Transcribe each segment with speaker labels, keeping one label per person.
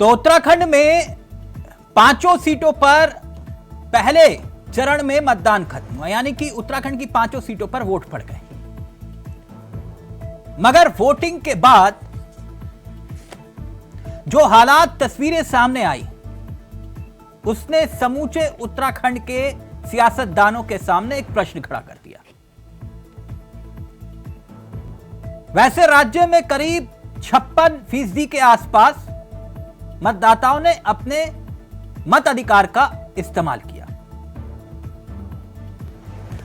Speaker 1: तो उत्तराखंड में 5 सीटों पर पहले चरण में मतदान खत्म हुआ, यानी कि उत्तराखंड की 5 सीटों पर वोट पड़ गए। मगर वोटिंग के बाद जो हालात तस्वीरें सामने आई, उसने समूचे उत्तराखंड के सियासतदानों के सामने एक प्रश्न खड़ा कर दिया। वैसे राज्य में करीब 56% के आसपास मतदाताओं ने अपने मताधिकार का इस्तेमाल किया,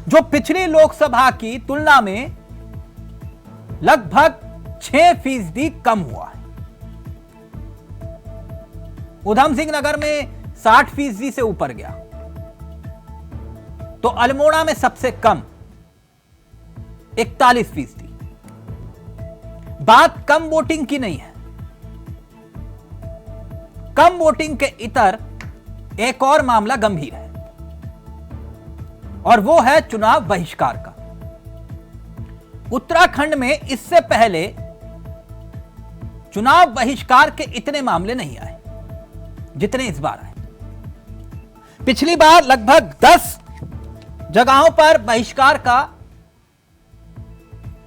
Speaker 1: जो पिछली लोकसभा की तुलना में लगभग 6% कम हुआ है। उधम सिंह नगर में 60% से ऊपर गया, तो अल्मोड़ा में सबसे कम 41%। बात कम वोटिंग की नहीं है, कम वोटिंग के इतर एक और मामला गंभीर है, और वो है चुनाव बहिष्कार का। उत्तराखंड में इससे पहले चुनाव बहिष्कार के इतने मामले नहीं आए जितने इस बार आए। पिछली बार लगभग 10 जगहों पर बहिष्कार का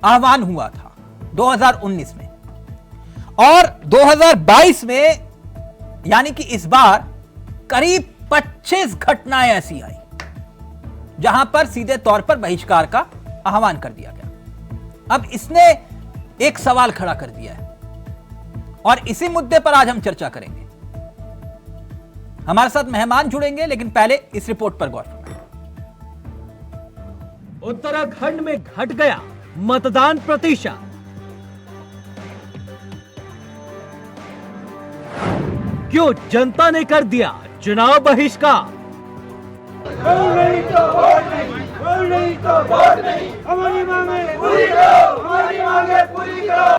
Speaker 1: आह्वान हुआ था 2019 में, और 2022 में यानी कि इस बार करीब 25 घटनाएं ऐसी आई जहां पर सीधे तौर पर बहिष्कार का आह्वान कर दिया गया। अब इसने एक सवाल खड़ा कर दिया है, और इसी मुद्दे पर आज हम चर्चा करेंगे। हमारे साथ मेहमान जुड़ेंगे, लेकिन पहले इस रिपोर्ट पर गौर करें।
Speaker 2: उत्तराखंड में घट गया मतदान प्रतिशत। क्यों जनता ने कर दिया चुनाव बहिष्कार?
Speaker 3: नहीं तो वोट नहीं तो वोट नहीं, हमारी मांगे पूरी करो, हमारी मांगे पूरी करो।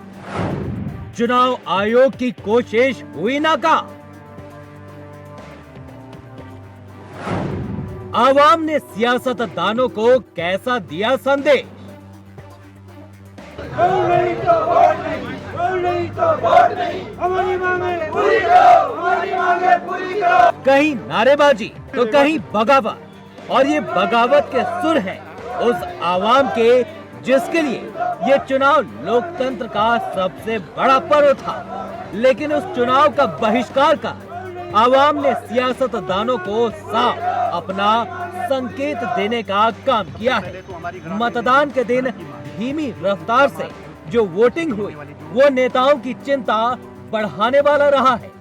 Speaker 2: चुनाव आयोग की कोशिश हुई नाकाम। आवाम ने सियासतदानों को कैसा दिया संदेश?
Speaker 3: नहीं तो वोट नहीं तो वोट नहीं, हमारी मांगे पूरी करो, हमारी मांगे पूरी करो।
Speaker 2: कहीं नारेबाजी तो कहीं बगावत, और ये बगावत के सुर है उस आवाम के जिसके लिए ये चुनाव लोकतंत्र का सबसे बड़ा पर्व था। लेकिन उस चुनाव का बहिष्कार का आवाम ने सियासतदानों को साफ अपना संकेत देने का काम किया है। मतदान के दिन धीमी रफ्तार से जो वोटिंग हुई, वो नेताओं की चिंता बढ़ाने वाला रहा है।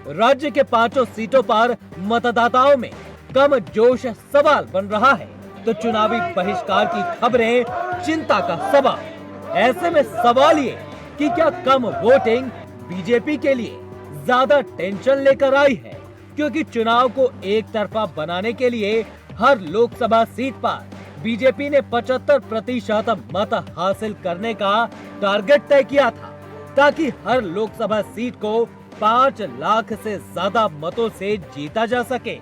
Speaker 2: राज्य के 5 सीटों पर मतदाताओं में कम जोश सवाल बन रहा है, तो चुनावी बहिष्कार की खबरें चिंता का सवाल। ऐसे में सवाल ये कि क्या कम वोटिंग बीजेपी के लिए ज्यादा टेंशन लेकर आई है, क्योंकि चुनाव को एक तरफा बनाने के लिए हर लोकसभा सीट पर बीजेपी ने 75% मत हासिल करने का टारगेट तय किया था, ताकि हर लोकसभा सीट को 5 लाख से ज्यादा मतों से जीता जा सके।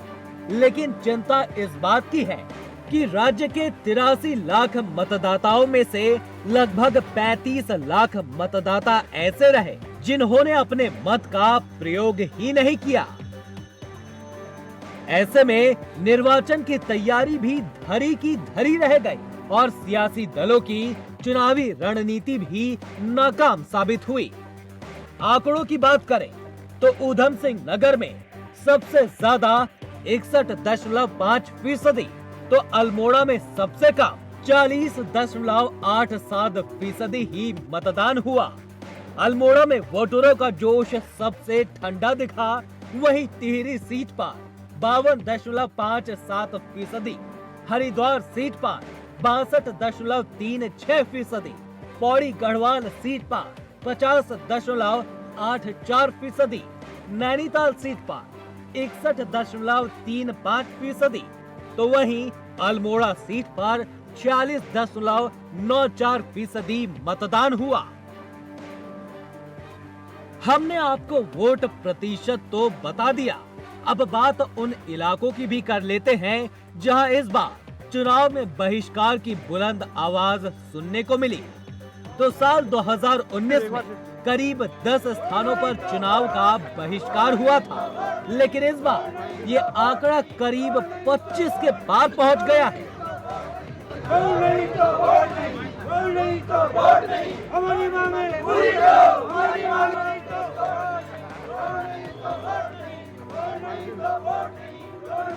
Speaker 2: लेकिन चिंता इस बात की है कि राज्य के 83 लाख मतदाताओं में से लगभग 35 लाख मतदाता ऐसे रहे जिन्होंने अपने मत का प्रयोग ही नहीं किया। ऐसे में निर्वाचन की तैयारी भी धरी की धरी रह गई, और सियासी दलों की चुनावी रणनीति भी नाकाम साबित हुई। आंकड़ों की बात करें तो उधम सिंह नगर में सबसे ज्यादा 61.5%, तो अल्मोड़ा में सबसे कम 40.87% ही मतदान हुआ। अल्मोड़ा में वोटरों का जोश सबसे ठंडा दिखा, वहीं टिहरी सीट पर 52.57%, हरिद्वार सीट पर 62.36%, पौड़ी गढ़वाल सीट पर 50.84%, नैनीताल सीट पर 61.35%, तो वहीं अल्मोड़ा सीट पर 46.94% मतदान हुआ। हमने आपको वोट प्रतिशत तो बता दिया, अब बात उन इलाकों की भी कर लेते हैं जहां इस बार चुनाव में बहिष्कार की बुलंद आवाज सुनने को मिली। तो साल 2019 में करीब 10 स्थानों पर चुनाव का बहिष्कार हुआ था, लेकिन इस बार ये आंकड़ा करीब 25 के पार पहुंच गया है।
Speaker 3: नहीं तो वोट नहीं, नहीं तो वोट नहीं, हमारी मांगे पूरी करो, हमारी मांगे नहीं तो वोट नहीं, तो वोट नहीं, तो वोट नहीं,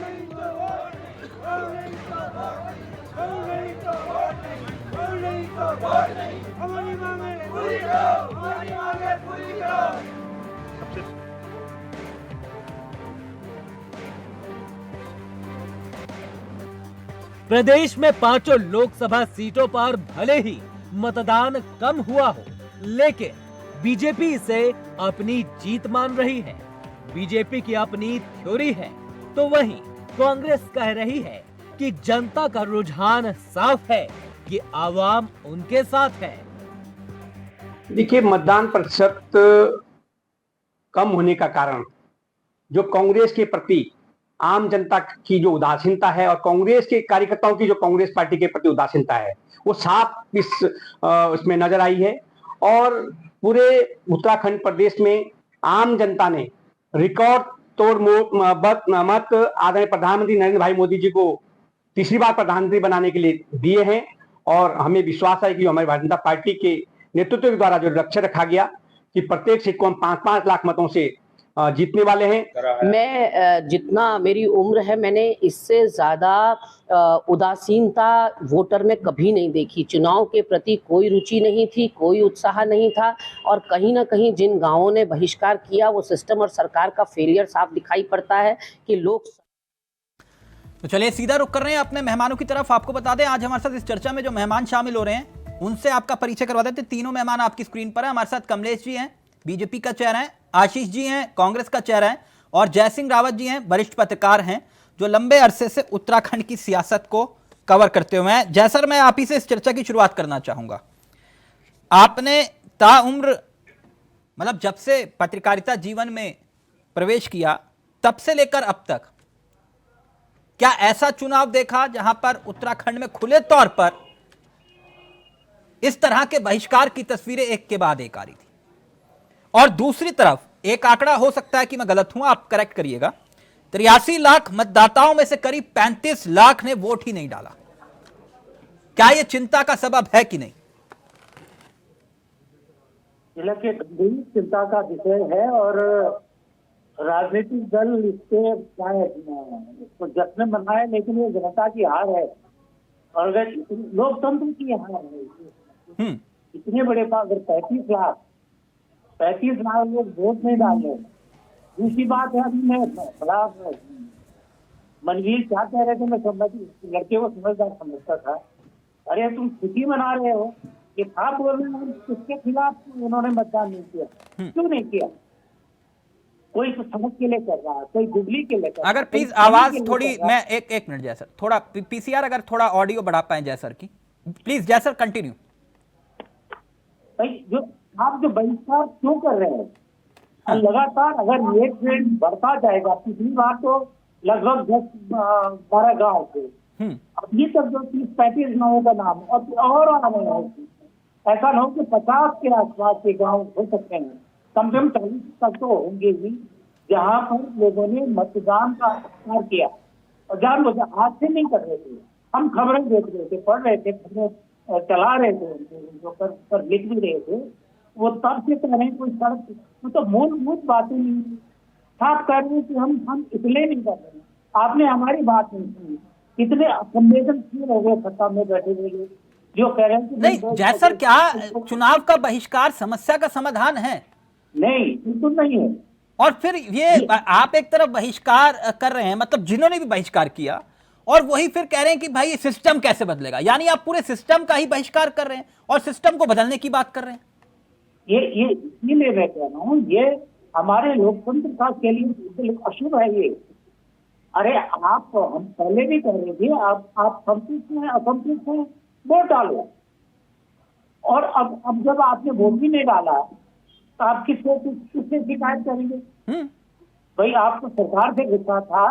Speaker 3: नहीं तो वोट नहीं, नहीं तो वोट नहीं, नहीं तो वोट नहीं, हमारी मांगे पूरी करो, हमारी मांगे पूरी करो।
Speaker 2: प्रदेश में 5 लोकसभा सीटों पर भले ही मतदान कम हुआ हो, लेकिन बीजेपी इसे अपनी जीत मान रही है। बीजेपी की अपनी थ्योरी है, तो वहीं कांग्रेस कह रही है कि जनता का रुझान साफ है कि आवाम उनके साथ है।
Speaker 4: देखिए, मतदान प्रतिशत कम होने का कारण जो कांग्रेस के प्रति आम जनता की जो उदासीनता है और कांग्रेस के कार्यकर्ताओं की जो कांग्रेस पार्टी के प्रति उदासीनता है, वो साफ इसमें नजर आई है। और पूरे उत्तराखंड प्रदेश में आम जनता ने रिकॉर्ड तोड़ मत आदरणीय प्रधानमंत्री नरेंद्र भाई मोदी जी को तीसरी बार प्रधानमंत्री बनाने के लिए दिए हैं। और हमें विश्वास है कि हमारी भारतीय जनता पार्टी के नेतृत्व के द्वारा जो लक्ष्य रखा गया कि प्रत्येक सीट को हम 5-5 लाख मतों से जीतने वाले हैं।
Speaker 5: मैं जितना मेरी उम्र है, मैंने इससे ज्यादा उदासीनता वोटर में कभी नहीं देखी। चुनाव के प्रति कोई रुचि नहीं थी, कोई उत्साह नहीं था, और कहीं ना कहीं जिन गांवों ने बहिष्कार किया वो सिस्टम और सरकार का फेलियर साफ दिखाई पड़ता है कि लोग।
Speaker 1: तो चलिए सीधा रुक कर रहे हैं अपने मेहमानों की तरफ। आपको बता दें आज हमारे साथ इस चर्चा में जो मेहमान शामिल हो रहे हैं उनसे आपका परिचय करवा देते। तीनों मेहमान आपकी स्क्रीन पर है। हमारे साथ कमलेश जी हैं, बीजेपी का चेहरा है, आशीष जी हैं, कांग्रेस का चेहरा है, और जयसिंह रावत जी हैं, वरिष्ठ पत्रकार हैं जो लंबे अरसे से उत्तराखंड की सियासत को कवर करते हुए हैं। जय सर, मैं आप ही से इस चर्चा की शुरुआत करना चाहूंगा। आपने ताउम्र मतलब जब से पत्रकारिता जीवन में प्रवेश किया तब से लेकर अब तक क्या ऐसा चुनाव देखा जहां पर उत्तराखंड में खुले तौर पर इस तरह के बहिष्कार की तस्वीरें एक के बाद एक आ रही थी? और दूसरी तरफ एक आंकड़ा हो सकता है कि मैं गलत हूं, आप करेक्ट करिएगा, 83 लाख मतदाताओं में से करीब 35 लाख ने वोट ही नहीं डाला। क्या यह चिंता का सबब है कि नहीं?
Speaker 6: के गंभीर चिंता का विषय है, और राजनीतिक दल इससे इसको जश्न मनाए, लेकिन ये जनता की हार है और अगर लोकतंत्र की हार है। इतने बड़े अगर 35 लाख लोग वोट नहीं डाल रहे। दूसरी बात है, अभी मैं बड़ा मनवीर क्या कह रहे थे, मैं लड़के को समझदार समझता था। अरे तुम खुशी मना रहे हो, ये था बोल रहे हैं किसके खिलाफ उन्होंने मतदान नहीं किया, क्यों नहीं किया? कोई तो समझ के लिए कर रहा है, कोई गुगली के लिए कर रहा है।
Speaker 1: अगर प्लीज आवाज थोड़ी, मैं एक मिनट जय सर, थोड़ा पीसीआर अगर थोड़ा ऑडियो बढ़ा पाए जय सर की, प्लीज जय सर कंटिन्यू।
Speaker 6: भाई जो आप जो बहिष्कार क्यों कर रहे हैं? लगातार अगर ये ट्रेंड बढ़ता जाएगा, पिछली बार तो लगभग 10-12 गाँव थे, अब ये तक जो 30-35 गाँवों का नाम और आने हैं। ऐसा ना हो कि 50 के आसपास के गाँव हो सकते हैं, कम से कम 40 तक तो होंगे ही, जहाँ पर लोगों ने मतदान का अधिकार किया। और जान लो, आज से नहीं कर रहे थे, हम खबरें देख रहे थे, पढ़ रहे थे, खबरें चला रहे थे, जो पर लिख भी रहे थे, वो तब से कह रहे हैं कोई सड़क तो मूलभूत बातें नहीं, साफ कह रहे हैं कि हम इसलिए नहीं कर रहे हैं, आपने हमारी बात नहीं सुनी। कितने संवेदनशील हो गए सत्ता में बैठे हुए लोग जो कह रहे हैं कि
Speaker 1: नहीं जय सर, क्या चुनाव का बहिष्कार समस्या का समाधान है?
Speaker 6: नहीं, बिल्कुल नहीं है।
Speaker 1: और फिर ये आप एक तरफ बहिष्कार कर रहे हैं, मतलब जिन्होंने भी बहिष्कार किया, और वही फिर कह रहे हैं कि भाई ये सिस्टम कैसे बदलेगा, यानी आप पूरे सिस्टम का ही बहिष्कार कर रहे हैं और सिस्टम को बदलने की बात कर रहे हैं। ये
Speaker 6: इसीलिए मैं कह रहा हूँ, ये हमारे लोकतंत्र का के लिए अशुभ है ये। अरे आप, हम पहले भी कह रहे थे, आप संतुष्ट हैं, असंतुष्ट हैं, वोट डालो। और अब जब आपने वोट भी नहीं डाला तो आप किससे शिकायत करेंगे? भाई आपको सरकार से गुस्सा था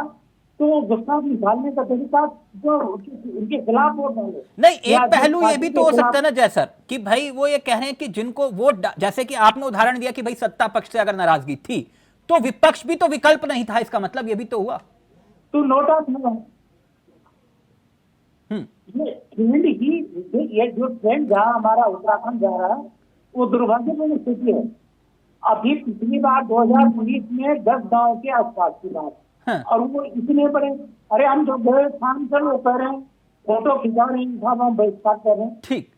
Speaker 6: तो वो गुस्सा निकालने का तरीका जो उनके खिलाफ वोट डाले।
Speaker 1: नहीं,
Speaker 6: या
Speaker 1: एक
Speaker 6: जिस
Speaker 1: पहलू ये
Speaker 6: पार्टी
Speaker 1: भी
Speaker 6: के
Speaker 1: तो हो
Speaker 6: खिलाफ-
Speaker 1: सकता है ना जय सर, कि भाई वो ये कह रहे हैं कि जिनको वोट जैसे कि आपने उदाहरण दिया कि भाई सत्ता पक्ष से अगर नाराजगी थी तो विपक्ष भी तो विकल्प नहीं था, इसका मतलब ये भी तो हुआ।
Speaker 6: तो नोटा था ये ट्रेंड ही, ये जो ट्रेंड जहाँ हमारा उत्तराखंड जा रहा है वो दुर्भाग्यपूर्ण स्थिति है। अभी पिछली बार 2019 में 10 गांव के आसपास की बात,
Speaker 1: हाँ।
Speaker 6: और वो इतने बड़े, अरे हम जो गए सांसद वो कह रहे हैं फोटो खिंचा रहे हैं, हम बहिष्कार कर रहे हैं।
Speaker 1: ठीक,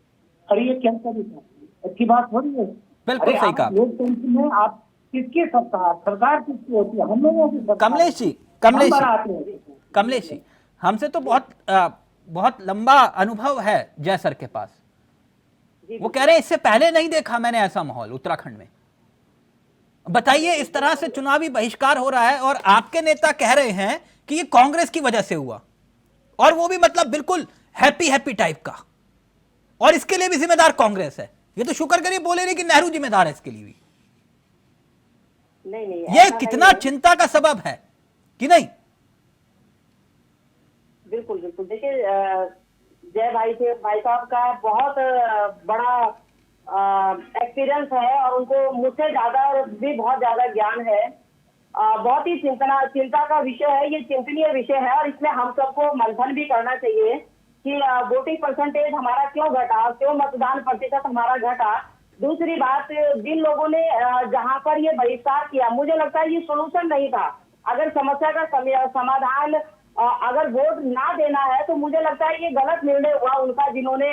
Speaker 6: अरे ये क्या तरीका, अच्छी बात थोड़ी है।
Speaker 1: बिल्कुल
Speaker 6: अरे
Speaker 1: सही
Speaker 6: आप
Speaker 1: कहा।
Speaker 6: लोकतंत्र में आप किसकी सरकार किसकी होती है? हम लोगों की सरकार।
Speaker 1: कमलेश जी,
Speaker 6: हम बनाते हैं।
Speaker 1: कमलेश जी, हमसे तो बहुत लंबा अनुभव है जय सर के पास। वो कह रहे हैं इससे पहले नहीं देखा मैंने ऐसा माहौल उत्तराखंड में। बताइए, इस तरह से चुनावी बहिष्कार हो रहा है और आपके नेता कह रहे हैं कि ये कांग्रेस की वजह से हुआ, और वो भी मतलब बिल्कुल हैप्पी टाइप का, और इसके लिए भी जिम्मेदार कांग्रेस है। ये तो शुक्र करिए बोले नहीं कि नेहरू जिम्मेदार है इसके लिए भी।
Speaker 7: नहीं,
Speaker 1: ये कितना चिंता का सबब है कि नहीं?
Speaker 7: बिल्कुल बिल्कुल। देखिए, जय भाई साहब का बहुत बड़ा एक्सपीरियंस है और उनको मुझसे बहुत ज्यादा ज्ञान है। बहुत ही चिंता का विषय है, ये चिंतनीय विषय है, और इसमें हम सबको मंथन भी करना चाहिए कि वोटिंग परसेंटेज हमारा क्यों घटा, क्यों मतदान प्रतिशत हमारा घटा। दूसरी बात, जिन लोगों ने जहां पर ये बहिष्कार किया, मुझे लगता है ये सोल्यूशन नहीं था। अगर समस्या का समाधान अगर वोट ना देना है तो मुझे लगता है ये गलत निर्णय हुआ उनका, जिन्होंने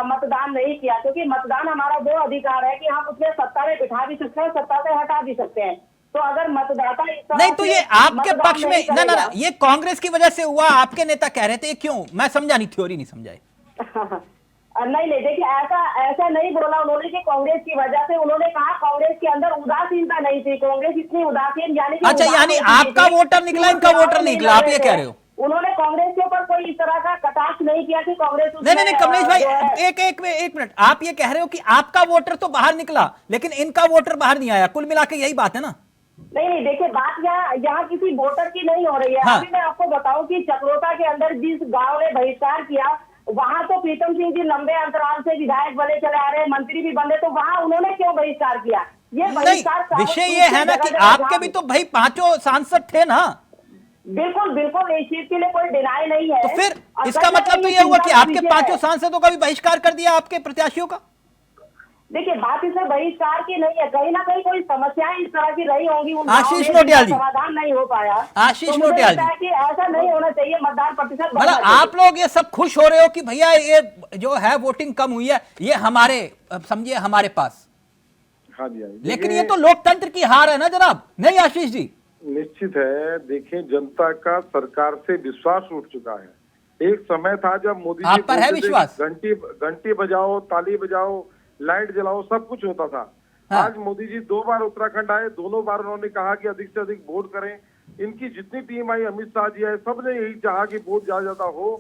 Speaker 7: मतदान नहीं किया। क्योंकि मतदान हमारा वो अधिकार है कि हम उसमें सत्ता में बिठा भी सकते हैं, सत्ता से हटा भी सकते हैं। तो अगर मतदाता
Speaker 1: नहीं, तो ये आपके पक्ष में ना, ये कांग्रेस की वजह से हुआ, आपके नेता कह रहे थे। क्यों? मैं समझा नहीं, थ्योरी नहीं समझाई।
Speaker 7: नहीं, देखिए, ऐसा नहीं बोला उन्होंने कि कांग्रेस की वजह से। उन्होंने कहा कांग्रेस के अंदर उदासीनता नहीं थी, कांग्रेस इतनी उदासीन, यानी
Speaker 1: अच्छा, यानी आपका वोटर निकला, इनका वोटर नहीं निकला, आप ये कह रहे हो?
Speaker 7: उन्होंने कांग्रेस के ऊपर कोई इस तरह का कटाक्ष नहीं किया कि कांग्रेस।
Speaker 1: नहीं कमलेश भाई, एक मिनट, आप ये कह रहे हो कि आपका वोटर तो बाहर निकला लेकिन इनका वोटर बाहर नहीं आया, कुल मिला के यही बात है ना?
Speaker 7: नहीं, देखिए, बात यहाँ किसी वोटर की नहीं हो रही है।
Speaker 1: हाँ।
Speaker 7: अभी मैं आपको बताऊं कि चक्रोता के अंदर जिस गांव ने बहिष्कार किया, वहां तो प्रीतम सिंह जी लंबे अंतराल से विधायक बने चले आ रहे हैं, मंत्री भी बने, तो वहां उन्होंने क्यों बहिष्कार किया? ये बहिष्कार
Speaker 1: विषय ये है ना कि आपके भी तो भाई 5 सांसद थे ना।
Speaker 7: बिल्कुल बिल्कुल, इस चीज के लिए कोई डिनाई नहीं है।
Speaker 1: तो फिर इसका मतलब तो ये हुआ कि आपके 5 सांसदों का भी बहिष्कार कर दिया, आपके प्रत्याशियों का।
Speaker 7: देखिए, बात इसमें बहिष्कार की नहीं है, कहीं ना कहीं कोई समस्याएं इस तरह की रही होंगी,
Speaker 1: आशीष नोटियाल जी,
Speaker 7: समाधान नहीं हो पाया।
Speaker 1: आशीष नोटियाल जी,
Speaker 7: कि ऐसा नहीं होना चाहिए, मतदान प्रतिशत।
Speaker 1: मतलब आप लोग ये सब खुश हो रहे हो कि भैया ये जो है वोटिंग कम हुई है, ये हमारे, समझिए हमारे पास।
Speaker 8: हाँ जी,
Speaker 1: लेकिन ये तो लोकतंत्र की हार है ना जनाब, नहीं आशीष जी?
Speaker 8: निश्चित है। देखिए, जनता का सरकार से विश्वास उठ चुका है। एक समय था जब मोदी जी
Speaker 1: आप पर है विश्वास?
Speaker 8: घंटी बजाओ, ताली बजाओ, लाइट जलाओ, सब कुछ होता था।
Speaker 1: हाँ।
Speaker 8: आज मोदी जी 2 बार उत्तराखंड आए, दोनों बार उन्होंने कहा कि अधिक से अधिक वोट करें। इनकी जितनी टीम आई, अमित शाह जी आए, सबने यही चाहा कि वोट ज्यादा हो,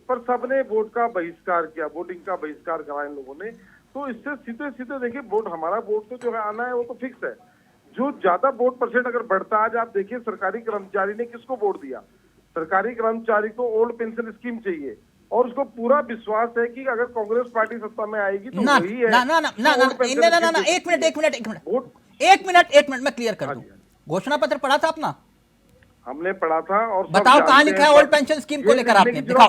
Speaker 8: पर सबने वोट का बहिष्कार किया, वोटिंग का बहिष्कार करा इन लोगों ने। तो इससे सीधे सीधे देखिए, वोट हमारा वोट तो जो है आना है वो तो फिक्स है। जो ज्यादा वोट परसेंट अगर बढ़ता है, आज आप देखिए सरकारी कर्मचारी ने किसको वोट दिया? सरकारी कर्मचारी को ओल्ड पेंशन स्कीम चाहिए, और उसको पूरा विश्वास है कि अगर कांग्रेस पार्टी सत्ता में आएगी तो वही है।
Speaker 1: एक मिनट मैं क्लियर कर दूं। घोषणा पत्र पढ़ा था अपना?
Speaker 8: हमने पढ़ा था। और
Speaker 1: बताओ कहां लिखा है ओल्ड पेंशन स्कीम को लेकर? आपने दिखाओ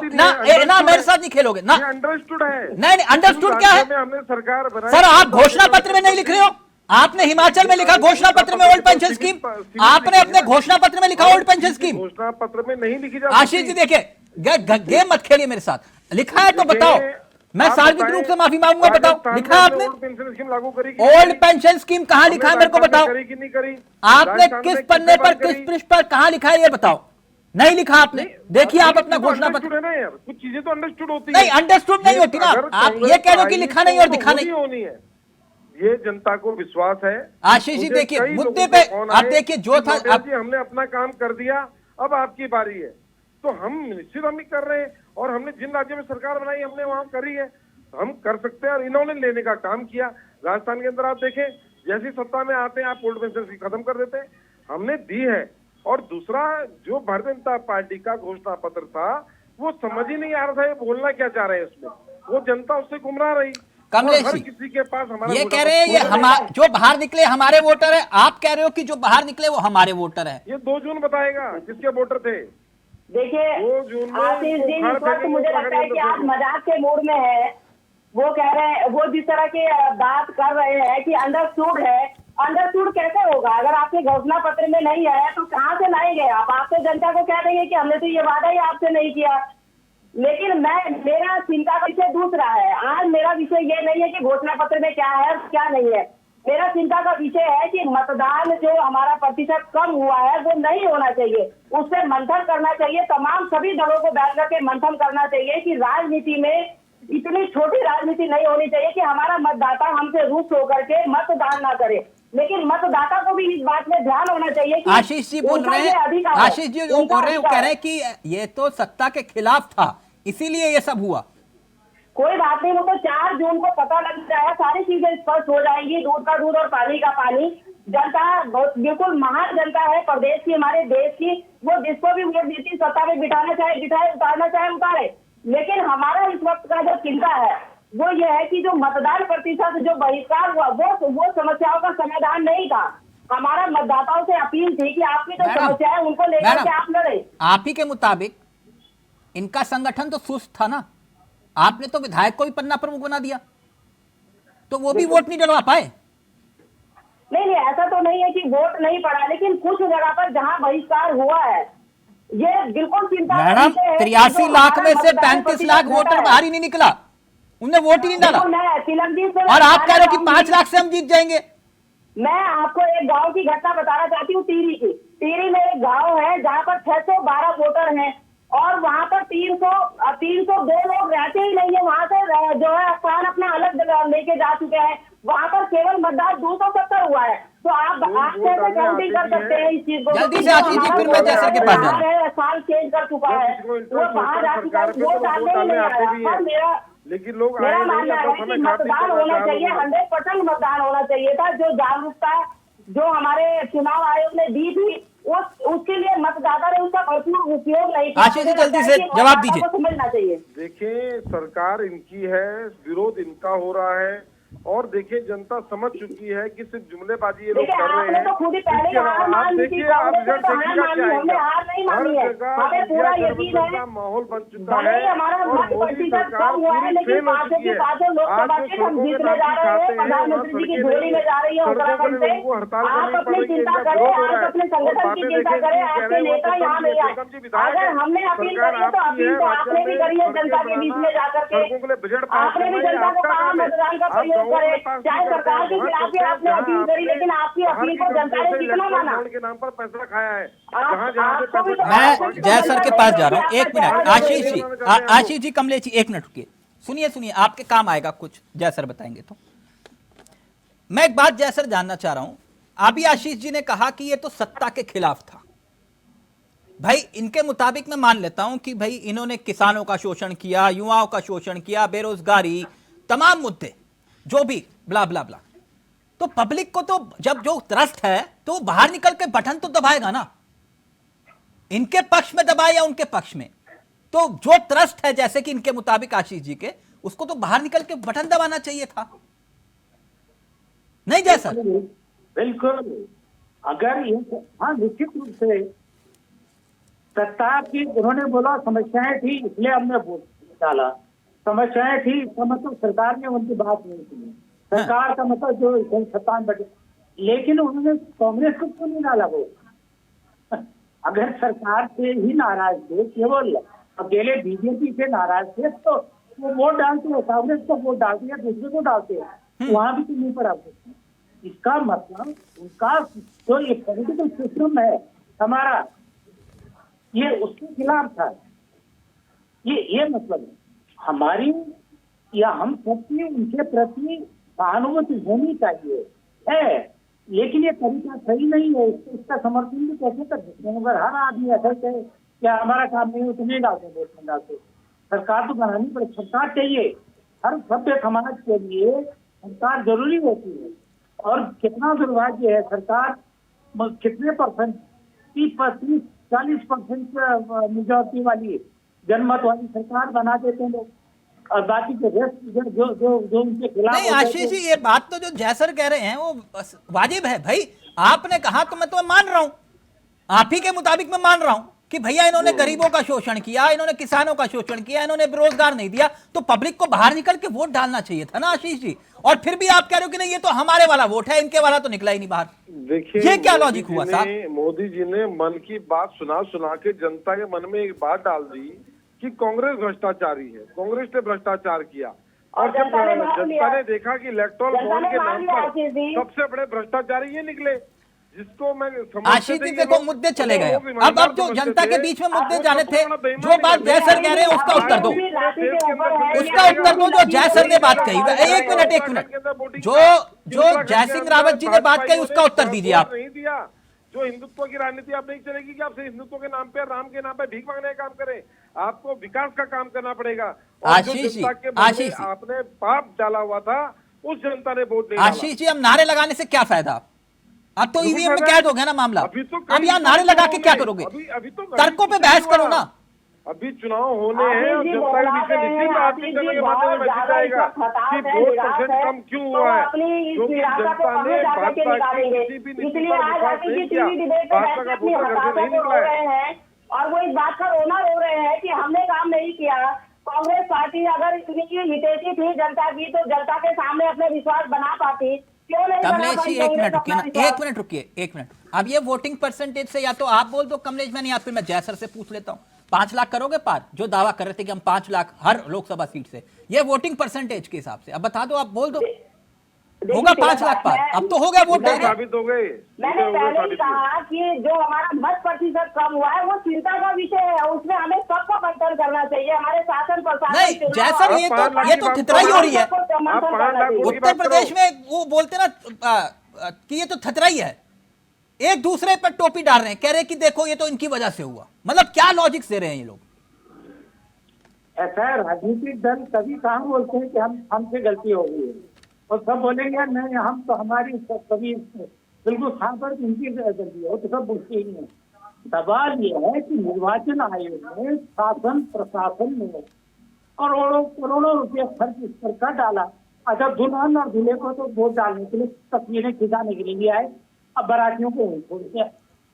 Speaker 1: ना, मेरे साथ नहीं खेलोगे ना।
Speaker 8: अंडरस्टूड है।
Speaker 1: नहीं, अंडरस्टूड क्या है?
Speaker 8: हमने सरकार बनाई।
Speaker 1: सर, आप घोषणा पत्र में नहीं लिख रहे हो। आपने हिमाचल में लिखा घोषणा पत्र में ओल्ड पेंशन स्कीम, आपने अपने घोषणा पत्र में लिखा ओल्ड पेंशन स्कीम।
Speaker 8: घोषणा पत्र में नहीं लिखी जा।
Speaker 1: आशीष जी देखिए, गेम मत खेलिए मेरे साथ। लिखा है तो बताओ, मैं सार्वजनिक रूप से माफी मांगूंगा। बताओ, लिखा है आपने?
Speaker 8: ओल्ड पेंशन स्कीम लागू करेगी?
Speaker 1: ओल्ड पेंशन स्कीम कहां लिखा है मेरे को बताओ।
Speaker 8: करी कि नहीं करी?
Speaker 1: आपने किस पन्ने पर, किस पृष्ठ पर, कहां लिखा है ये बताओ। नहीं लिखा आपने, देखिए आप अपना घोषणा पत्र।
Speaker 8: है ना यार, कुछ चीजें तो अंडरस्टूड होती है।
Speaker 1: नहीं, अंडरस्टूड नहीं होती ना। आप ये कह रहे हो कि लिखा नहीं और दिखा नहीं।
Speaker 8: होनी है, ये जनता को विश्वास है।
Speaker 1: आशीष जी देखिए, मुद्दे पे आप देखिए, जो था
Speaker 8: हमने अपना काम कर दिया, अब आपकी बारी है। तो हम निश्चित हम ही कर रहे हैं, और हमने जिन राज्यों में सरकार बनाई हमने वहां करी है, हम कर सकते हैं। और इन्होंने लेने का काम किया। राजस्थान के अंदर आप देखें, जैसी सत्ता में आते हैं आप ओल्ड पेंशन खत्म कर देते हैं। हमने दी है, और दूसरा जो भारतीय जनता पार्टी का घोषणा पत्र था वो समझ ही नहीं आ रहा था ये बोलना क्या चाह रहे हैं उसमें, वो जनता उससे गुमराह रही।
Speaker 1: कमलेश
Speaker 8: हर
Speaker 1: जी,
Speaker 8: किसी के पास हमारा
Speaker 1: ये कह रहे हैं ये जो बाहर निकले हमारे वोटर है, आप कह रहे हो कि जो बाहर निकले वो हमारे वोटर है।
Speaker 8: ये 2 जून बताएगा किसके वोटर थे।
Speaker 7: देखिए
Speaker 8: 2 जून में
Speaker 7: आशीष जी,
Speaker 8: वो
Speaker 7: इस वक्त मुझे लगता है कि आप
Speaker 8: खड़े
Speaker 7: मजाक के मूड में है। वो कह रहे हैं, वो जिस तरह की बात कर रहे हैं कि अंडरस्टूड है, अंडरस्टूड कैसे होगा? अगर आपके घोषणा पत्र में नहीं है तो कहाँ से लाएंगे आप तो जनता को कह देंगे कि हमने तो ये वादा ही आपसे नहीं किया। लेकिन मेरा चिंता का विषय दूसरा है। आज मेरा विषय ये नहीं है कि घोषणा पत्र में क्या है क्या नहीं है। मेरा चिंता का विषय है कि मतदान जो हमारा प्रतिशत कम हुआ है वो नहीं होना चाहिए, उस पर मंथन करना चाहिए। तमाम सभी दलों को बैठ करके मंथन करना चाहिए कि राजनीति में इतनी छोटी राजनीति नहीं होनी चाहिए कि हमारा मतदाता हमसे रूठ होकर के मतदान ना करे। लेकिन मतदाता को भी इस बात में ध्यान होना चाहिए कि
Speaker 1: आशीष जी बोल रहे हैं, आशीष जी जो बोल रहे हैं वो कह रहे हैं कि ये तो सत्ता के खिलाफ था इसीलिए ये सब हुआ।
Speaker 7: कोई बात नहीं, वो तो 4 जून को पता लग जाएगा, सारी चीजें स्पष्ट हो जाएंगी, दूध का दूध और पानी का पानी। जनता बिल्कुल महान जनता है प्रदेश की, हमारे देश की। वो जिसको भी वोट देती सत्ता में बिठाना चाहे बिठाए, उतारना चाहे उतारे। लेकिन हमारा इस वक्त का जो चिंता है वो ये है कि जो मतदान प्रतिशत जो बहिष्कार हुआ वो समस्याओं का समाधान नहीं था। हमारा मतदाताओं से अपील थी कि आपकी जो समस्या है उनको लेकर के आप लड़े।
Speaker 1: आप ही के मुताबिक इनका संगठन तो सुस्त था ना, आपने तो विधायक को भी पन्ना प्रमुख बना दिया, तो वो भी वोट नहीं डलवा पाए।
Speaker 7: नहीं, ऐसा तो नहीं है कि वोट नहीं पड़ा, लेकिन कुछ जगह पर जहां बहिष्कार हुआ है ये बिल्कुल चिंता।
Speaker 1: मैडम 83 लाख में से 35 लाख वोटर बाहर ही नहीं निकला, उन्हें वोट ही नहीं डाला, और आप कह रहे हो कि 5 लाख से हम जीत जाएंगे।
Speaker 7: मैं आपको एक गांव की घटना बताना चाहती हूँ, टीरी की। टीरी में एक गांव है जहां पर 612 वोटर हैं और वहां पर 302 लोग रहते ही नहीं है। वहां से जो है स्थान अपना अलग लेके जा चुके हैं। वहां पर केवल मतदान 270 हुआ है। तो आप कैसे काउंटिंग कर सकते हैं इस चीज को?
Speaker 1: जल्दी से आशीष जी, फिर मैं जैसर के पास जा रहा हूं।
Speaker 7: स्थान चेंज कर चुका है, वो बाहर जा चुका है, वोट डालने ही नहीं आया। पर
Speaker 8: लेकिन लोग
Speaker 7: मेरा मानना है कि मतदान होना चाहिए, 100% मतदान होना चाहिए था। जो जागरूकता जो हमारे चुनाव आयोग ने दी थी उसके लिए मतदाता ने उसका भरपूर उपयोग नहीं किया।
Speaker 1: आशीष जी जल्दी से जवाब दीजिए।
Speaker 7: समझना चाहिए।
Speaker 8: देखिए सरकार इनकी है, विरोध इनका हो रहा है, और देखिए जनता समझ चुकी है कि सिर्फ जुमलेबाजी ये लोग कर रहे हैं।
Speaker 7: तो खुद ही पहले हार
Speaker 8: देखिए आप रिजल्ट देखिए क्या आएगा।
Speaker 7: हार नहीं मानी है, हमें पूरा यकीन है।
Speaker 8: माहौल बन चुका
Speaker 7: भले
Speaker 8: है
Speaker 7: ही हमारा
Speaker 8: और
Speaker 7: मत
Speaker 8: मोदी
Speaker 7: प्रतिशत कम हुआ है, लेकिन 5 के 5 लोकसभा के हम जीतने जा रहे हैं। प्रधानमंत्री जी की झोली में जा रही है उत्तराखंड से। आप अपनी चिंता करें, आप अपने संगठन की चिंता करें, आपके नेता यहाँ नहीं आए। अगर हमने अपील करी है तो अपील तो आपने भी करी है जनता के बीच में जाकर के। आपने भी जनता को कहा मतदान का प्रयोग करें। सरकार के खिलाफ भी आपने अपील करी, लेकिन आपकी अपील को जनता ने कितना माना?
Speaker 8: के नाम पर पैसा खाया है।
Speaker 1: मैं जय सर के पास जा रहा हूं, एक मिनट। आशीष जी कमलेश जी एक मिनट रुकिए, सुनिए आपके काम आएगा कुछ, जय सर बताएंगे। तो मैं एक बात जय सर जानना चाह रहा हूं, अभी आशीष जी ने कहा कि ये तो सत्ता के खिलाफ था। भाई इनके मुताबिक मैं मान लेता हूं कि भाई इन्होंने किसानों का शोषण किया, युवाओं का शोषण किया, बेरोजगारी, तमाम मुद्दे जो भी ब्ला ब्ला ब्ला, तो पब्लिक को तो जब जो त्रस्त है तो बाहर निकल के बटन तो दबाएगा ना, इनके पक्ष में दबाए या उनके पक्ष में। तो जो त्रस्त है जैसे कि इनके मुताबिक आशीष जी के, उसको तो बाहर निकल के बटन दबाना चाहिए था, नहीं जैसा?
Speaker 6: बिल्कुल। अगर ये हाँ निश्चित रूप से सत्ता की, उन्होंने बोला समस्याएं थी इसलिए हमने वोट डाला, समस्याएं थी इसका मतलब सरकार ने उनकी बात नहीं सुनी। सरकार का मतलब जो सत्ता में बैठे, लेकिन उन्होंने कांग्रेस को क्यों नहीं डाला वोट? अगर सरकार से ही नाराज थे, केवल अकेले बीजेपी से नाराज थे तो वो वोट डालते हैं, कांग्रेस को वोट डालते हैं, दूसरे को डालते हैं, वहां भी तो नहीं पर आते। इसका मतलब उनका जो ये पॉलिटिकल सिस्टम है हमारा, ये उसके खिलाफ था। ये मतलब है हमारी या हम सबकी उनके प्रति सहानुभूति होनी चाहिए है, लेकिन ये तरीका सही नहीं है। इसका समर्थन भी कैसे कर सकते हैं? अगर हर आदमी ऐसा कहे क्या हमारा काम नहीं हो तो नहीं डालते वोट नहीं डालते। सरकार तो बनानी पड़े, सरकार चाहिए। हर सभ्य समाज के लिए सरकार जरूरी होती है। और कितना दुर्भाग्य है, सरकार कितने % 30-40% मेजोरिटी वाली जनमत वाली सरकार बना देते हैं लोग, और बाकी के रेस्ट जो जो जो जो उनके खिलाफ
Speaker 1: नहीं
Speaker 6: होते
Speaker 1: आशीष
Speaker 6: थे,
Speaker 1: जी, ये बात तो जो जयसर कह रहे हैं वो वाजिब है भाई। आपने कहा तो मैं तुम्हें मान रहा हूं, आप ही के मुताबिक मैं मान रहा हूं कि भैया इन्होंने गरीबों का शोषण किया, इन्होंने किसानों का शोषण किया, इन्होंने बेरोजगार नहीं दिया, तो पब्लिक को बाहर निकल के वोट डालना चाहिए था ना आशीष जी। और फिर भी आप कह रहे हो कि नहीं ये तो हमारे वाला वोट है, इनके वाला तो निकला ही नहीं बाहर।
Speaker 8: देखिए,
Speaker 1: ये क्या लॉजिक हुआ साहब?
Speaker 8: मोदी जी ने मन की बात सुना सुना के जनता के मन में एक बात डाल दी कि कांग्रेस भ्रष्टाचारी है, कांग्रेस ने भ्रष्टाचार किया, और जब जनता ने देखा कि इलेक्टोरल बॉन्ड के नाम पर सबसे बड़े भ्रष्टाचारी ये निकले, जिसको मैं
Speaker 1: आशीष जी देखो मुद्दे चले गए। अब जो जनता के बीच में मुद्दे जाने थे, जो बात जयसर कह रहे हैं उसका उत्तर दो, उसका उत्तर दो जो जयसर ने बात कही। एक मिनट, जो जयसिंह रावत जी ने बात कही उसका उत्तर दीजिए आप।
Speaker 8: नहीं दिया, जो हिंदुत्व की राजनीति आप नहीं चलेगी कि आपसे हिंदुत्व के नाम पे, राम के नाम पे भीख मांगने का काम करें, आपको विकास का काम करना पड़ेगा।
Speaker 1: आशीष जी, आशीष जी,
Speaker 8: आपने पाप डाला हुआ था, उस जनता ने वोट नहीं डाला।
Speaker 1: आशीष जी, अब नारे लगाने से क्या फायदा? अब तो ईवीएम में कैद हो गया ना मामला, अब यहाँ नारे लगा के क्या करोगे? तर्कों पे बहस करो ना।
Speaker 8: अभी चुनाव होने हैं और जनता के बीच में निश्चित आर्थिक करने के माध्यम से मैसेज आएगा कि वोट परसेंट कम क्यों हुआ है, क्योंकि जनता ने भाजपा की किसी भी नीति पर विश्वास नहीं किया, भाजपा का वोटर घर से नहीं निकला है।
Speaker 7: और वो इस बात का रोना रो रहे हैं कि हमने काम नहीं किया। कांग्रेस पार्टी अगर इतनी हितैषी थी जनता की, तो जनता के सामने अपने विश्वास बना पाती।
Speaker 1: कमलेश जी एक मिनट रुकिए ना, एक मिनट रुकिए, एक मिनट। अब ये वोटिंग परसेंटेज से या तो आप बोल दो कमलेश मैंने, या फिर मैं जयसर से पूछ लेता हूं, 5 लाख करोगे पार? जो दावा कर रहे थे कि हम 5 लाख हर लोकसभा सीट से, ये वोटिंग परसेंटेज के हिसाब से अब बता दो, आप बोल दो होगा 5 लाख पार? अब तो हो गया वोट
Speaker 8: साबित हो गए।
Speaker 7: मैंने पहले ही कहा कि जो हमारा मत प्रतिशत कम हुआ है वो चिंता का विषय है, उसमें हमें सबका मंथन करना चाहिए। हमारे शासन प्रशासन
Speaker 1: नहीं जयसर, ये तो थतराई हो रही है। उत्तर प्रदेश में वो बोलते ना कि ये तो थतराई है, एक दूसरे पर टोपी डाल रहे हैं, कह रहे हैं कि देखो ये तो इनकी वजह से हुआ। मतलब क्या लॉजिक दे रहे हैं ये लोग?
Speaker 6: ऐसा है, राजनीतिक दल कभी कहाँ बोलते हैं कि हमसे गलती हो गई है, और सब बोलेंगे नहीं हम तो हमारी कभी बिल्कुल खास पर इनकी गलती है, तो सब बोलते ही नहीं। सवाल ये है कि निर्वाचन आयोग ने शासन प्रशासन में करोड़ों रुपये खर्च इस पर कर डाला। अच्छा, दुल्हन और दूल्हे को तो वोट डालने के लिए, तस्वीरें खिंचाने के लिए लिया है, अब बारातियों को छोड़ दिया।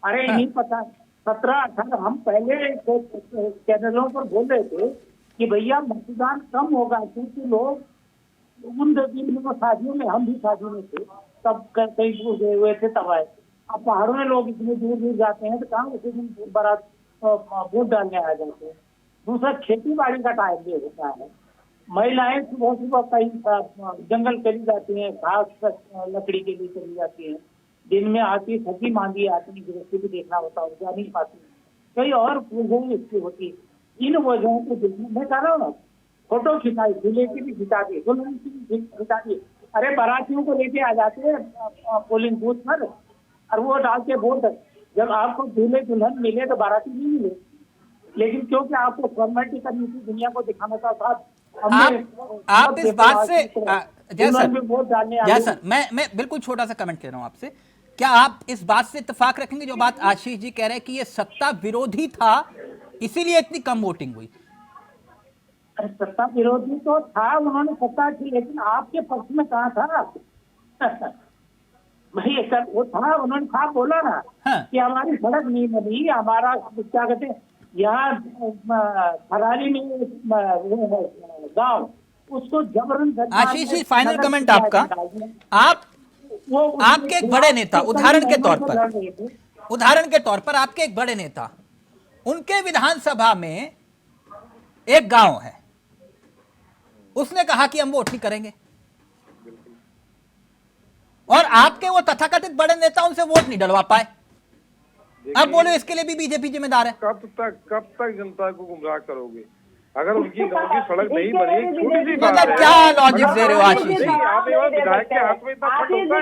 Speaker 6: अरे नहीं पता, 17-18 हम पहले चैनलों पर बोल रहे थे कि भैया मतदान कम होगा क्योंकि लोग उन दिन में शादियों में, हम भी शादी में थे तब, कई दूर गए हुए थे तब आए। अब पहाड़ों में लोग इतने दूर दूर जाते हैं तो कहाँ उसी दिन बारात वोट डालने आ जाते हैं। दूसरा, खेती बाड़ी का टाइम भी होता है, महिलाएं सुबह सुबह कहीं जंगल चली जाती हैं, घास लकड़ी के लिए चली जाती हैं, दिन में आती थकी मांदी आती, गृहस्थी भी देखना होता है, जा नहीं पाती, कई और वजह इसकी होती। इन वजहों को देखने मैं कह रहा हूँ ना, फोटो खिंचाई, दूल्हे की भी खिंचा दी, दुल्हन की भी खिंचा दी। अरे बारातियों को लेके आ जाते हैं पोलिंग बूथ पर और वो डाल के वोट, जब आपको दूल्हे दुल्हन मिले तो बाराती नहीं मिले, लेकिन क्योंकि आपको फॉर्मेलिटी करनी थी, दुनिया को दिखाना था साथ।
Speaker 1: आप इस बात से जयसर, मैं बिल्कुल छोटा सा कमेंट कर रहा हूं आपसे, क्या आप इस बात से इत्तेफाक रखेंगे जो बात आशीष जी कह रहे हैं कि ये सत्ता विरोधी था इसीलिए इतनी कम वोटिंग हुई?
Speaker 6: अरे सत्ता विरोधी तो था, उन्होंने सत्ता थी, लेकिन आपके पक्ष में कहा था भाई, वो था, उन्होंने था बोला ना कि हमारी सड़क नहीं बनी, हमारा क्या कहते हैं यहाँ फरारी में वो है गाँव, उसको जबरन।
Speaker 1: आशीष जी फाइनल कमेंट आपका, आपके एक बड़े नेता, उदाहरण के तौर पर आपके एक बड़े नेता, उनके विधानसभा में एक गांव है, उसने कहा कि हम वोट नहीं करेंगे, और आपके वो तथाकथित बड़े नेता उनसे वोट नहीं डलवा पाए। अब बोलो इसके लिए भी बीजेपी जिम्मेदार है?
Speaker 8: कब तक जनता को गुमराह करोगे? अगर उनकी गांव की सड़क नहीं बनी, छोटी सी बात
Speaker 1: मतलब
Speaker 8: है।
Speaker 1: क्या लॉजिक दे रहे हो आशीष जी?
Speaker 8: नहीं, आप एक बार विधायक के हाथ में इतना फंड होता है,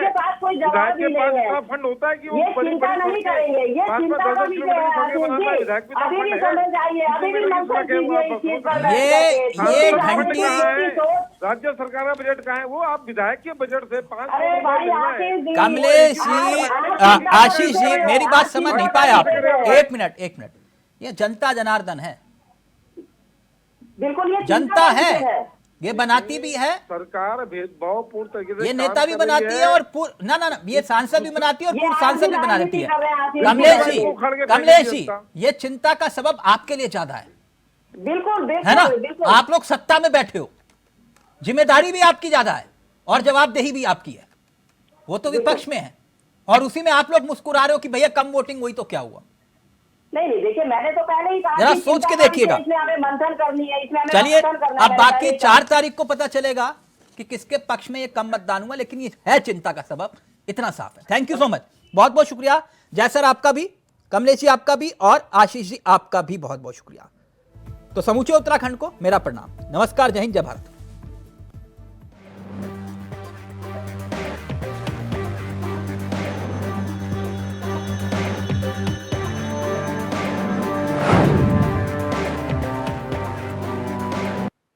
Speaker 8: विधायक के पास इतना फंड होता है कि वो बड़ी बड़ी
Speaker 7: नहीं
Speaker 8: सड़कें,
Speaker 7: करेंगे, ये
Speaker 8: 5-5,
Speaker 7: चिंता
Speaker 8: 10-10
Speaker 7: नहीं
Speaker 8: किलोमीटर की सड़कें
Speaker 7: करेंगे।
Speaker 8: बनाना विधायक के पास
Speaker 7: अभी भी
Speaker 8: फंड
Speaker 7: समझ
Speaker 8: है।
Speaker 7: आइए, अभी भी मंथन कीजिए इस चीज पर।
Speaker 1: ये घंटी
Speaker 8: राज्य सरकार का बजट कहाँ है? वो आप विधायक के बजट से 5
Speaker 7: अरे
Speaker 8: करोड़
Speaker 7: भाई
Speaker 8: रुपए देना है।
Speaker 7: आशीष जी,
Speaker 1: कमलेश जी, आशीष जी, मेरी बात समझ नहीं पाए आप। एक मिनट, ये जनता जनार्दन है,
Speaker 7: बिल्कुल ये
Speaker 1: जनता है, ये बनाती भी है,
Speaker 8: सरकार भेदभावपूर्ण तरीके से
Speaker 1: ये
Speaker 8: काम
Speaker 1: नेता भी
Speaker 8: कर
Speaker 1: बनाती
Speaker 8: रही
Speaker 1: है और ना ये सांसद भी बनाती है और पूर्व सांसद भी बना देती है। कमलेश जी,
Speaker 8: उखड़ के
Speaker 1: कमलेश जी,
Speaker 8: फेंकी
Speaker 1: ये चिंता का सबब आपके लिए ज्यादा है
Speaker 7: बिल्कुल
Speaker 1: है ना?
Speaker 7: बिल्कुल
Speaker 1: आप लोग सत्ता में बैठे हो, जिम्मेदारी भी आपकी ज्यादा है और जवाबदेही भी आपकी है। वो तो विपक्ष में है और उसी में आप लोग मुस्कुरा रहे हो कि भैया कम वोटिंग हुई तो क्या हुआ।
Speaker 7: नहीं देखिए, मैंने तो पहले ही कहा
Speaker 1: जरा
Speaker 7: कि
Speaker 1: सोच के
Speaker 7: चिंता
Speaker 1: देखिएगा।
Speaker 7: इसमें हमें मंथन करनी है, इसमें हमें
Speaker 1: चलिए,
Speaker 7: मंथन करना
Speaker 1: अब
Speaker 7: है।
Speaker 1: बाकी
Speaker 7: पहले ही
Speaker 1: 4 तारीख को पता चलेगा कि किसके पक्ष में ये कम मतदान हुआ, लेकिन ये है चिंता का सबब, इतना साफ है। थैंक यू सो मच, बहुत बहुत शुक्रिया जय सर, आपका भी, कमलेश जी आपका भी, और आशीष जी आपका भी बहुत बहुत शुक्रिया। तो समूचे उत्तराखंड को मेरा प्रणाम, नमस्कार, जय हिंद, जय भारत।